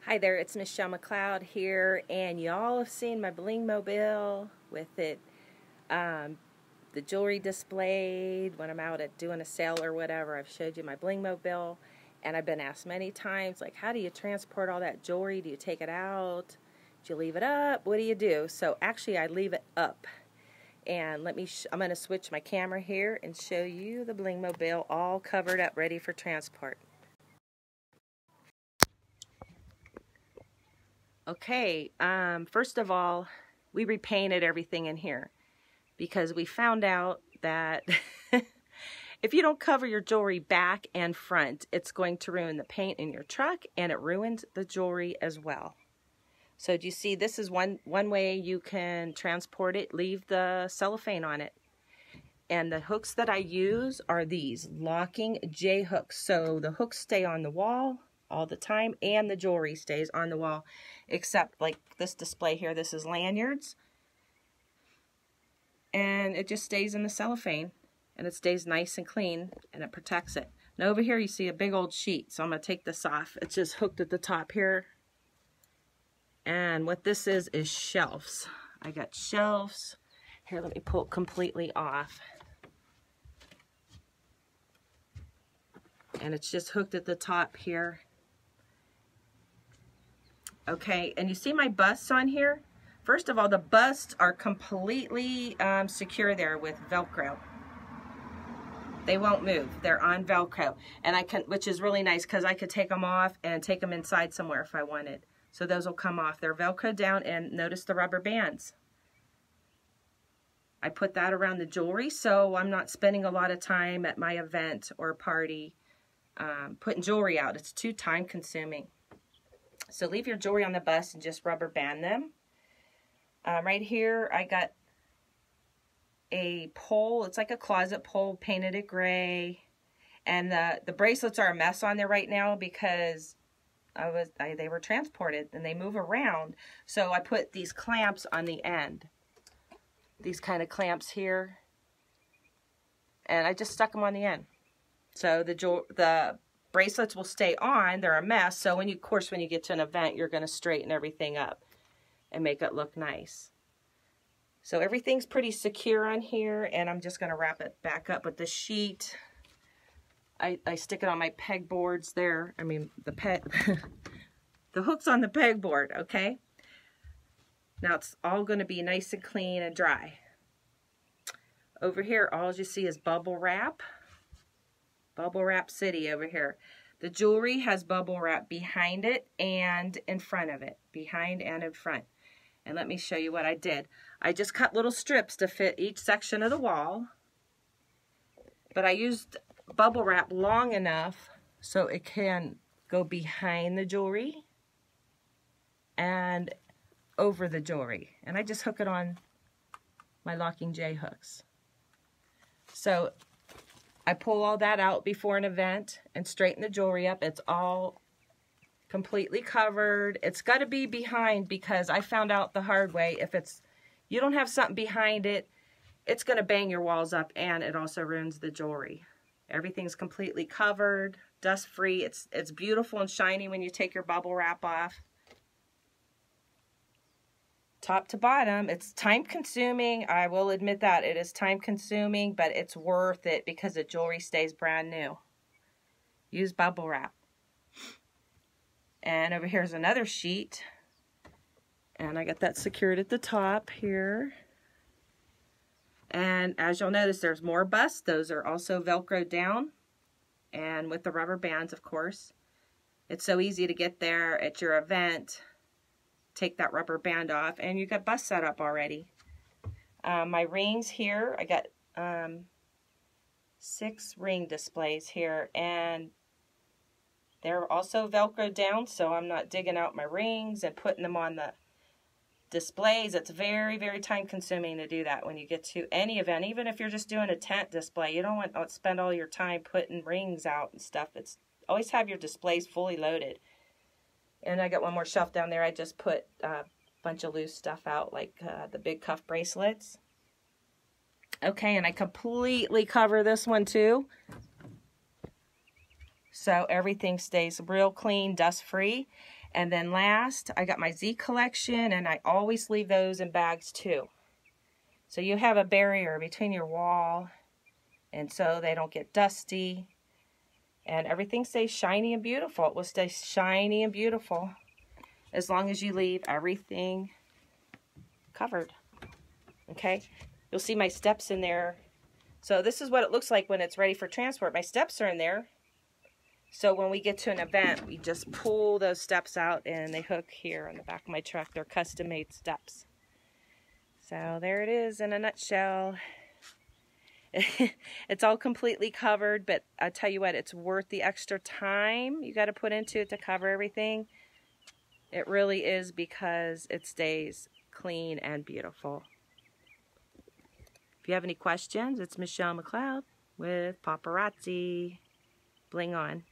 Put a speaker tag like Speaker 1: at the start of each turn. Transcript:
Speaker 1: Hi there, it's Michelle McLeod here, and y'all have seen my bling mobile with it, the jewelry displayed when I'm out at doing a sale or whatever. I've showed you my bling mobile, and I've been asked many times, like, how do you transport all that jewelry? Do you take it out? Do you leave it up? What do you do? So actually, I leave it up. And I'm going to switch my camera here and show you the bling mobile all covered up, ready for transport. Okay, first of all, we repainted everything in here because we found out that if you don't cover your jewelry back and front, it's going to ruin the paint in your truck, and it ruins the jewelry as well. So do you see, this is one way you can transport it. Leave the cellophane on it. And the hooks that I use are these locking J hooks. So the hooks stay on the wall all the time, and the jewelry stays on the wall, except like this display here. This is lanyards, and it just stays in the cellophane, and it stays nice and clean, and it protects it. Now over here you see a big old sheet, so I'm going to take this off. It's just hooked at the top here, and what this is shelves. I got shelves here. Let me pull it completely off. And it's just hooked at the top here. Okay, and you see my busts on here? First of all, the busts are completely secure there with Velcro. They won't move. They're on Velcro, and which is really nice because I could take them off and take them inside somewhere if I wanted. So those will come off. They're Velcro down, and notice the rubber bands. I put that around the jewelry, so I'm not spending a lot of time at my event or party putting jewelry out. It's too time consuming. So leave your jewelry on the bust and just rubber band them. Right here I got a pole. It's like a closet pole, painted it gray. And the bracelets are a mess on there right now because they were transported and they move around. So I put these clamps on the end. These kind of clamps here. And I just stuck them on the end. So the bracelets will stay on. They're a mess. So when you get to an event, you're going to straighten everything up and make it look nice. So everything's pretty secure on here, and I'm just going to wrap it back up with the sheet. I stick it on my pegboards there. I mean, the hook's on the pegboard, okay? Now it's all going to be nice and clean and dry. Over here, all you see is bubble wrap. Bubble wrap city over here. The jewelry has bubble wrap behind it and in front of it. Behind and in front. And let me show you what I did. I just cut little strips to fit each section of the wall. But I used bubble wrap long enough so it can go behind the jewelry and over the jewelry. And I just hook it on my locking J hooks. So I pull all that out before an event and straighten the jewelry up. It's all completely covered. It's got to be behind because I found out the hard way. If you don't have something behind it, it's going to bang your walls up, and it also ruins the jewelry. Everything's completely covered, dust free. It's beautiful and shiny when you take your bubble wrap off. Top to bottom, it's time consuming. I will admit that it is time consuming, but it's worth it because the jewelry stays brand new. Use bubble wrap. And over here's another sheet, and I got that secured at the top here. And as you'll notice, there's more busts. Those are also Velcro down, and with the rubber bands, of course. It's so easy to get there at your event. Take that rubber band off, and you got bust set up already. My rings here, I got 6 ring displays here, and they're also Velcro down, so I'm not digging out my rings and putting them on the displays. It's very, very time consuming to do that when you get to any event. Even if you're just doing a tent display, you don't want to spend all your time putting rings out and stuff. Always have your displays fully loaded. And I got one more shelf down there. I just put a bunch of loose stuff out, like the big cuff bracelets. Okay, and I completely cover this one too. So everything stays real clean, dust free. And then last, I got my Z collection, and I always leave those in bags too. So you have a barrier between your wall, and so they don't get dusty. And everything stays shiny and beautiful. It will stay shiny and beautiful as long as you leave everything covered. Okay? You'll see my steps in there. So this is what it looks like when it's ready for transport. My steps are in there. So when we get to an event, we just pull those steps out and they hook here on the back of my truck. They're custom-made steps. So there it is in a nutshell. It's all completely covered, but I tell you what, it's worth the extra time you got to put into it to cover everything. It really is, because it stays clean and beautiful. If you have any questions, it's Michelle McLeod with Paparazzi. Bling on.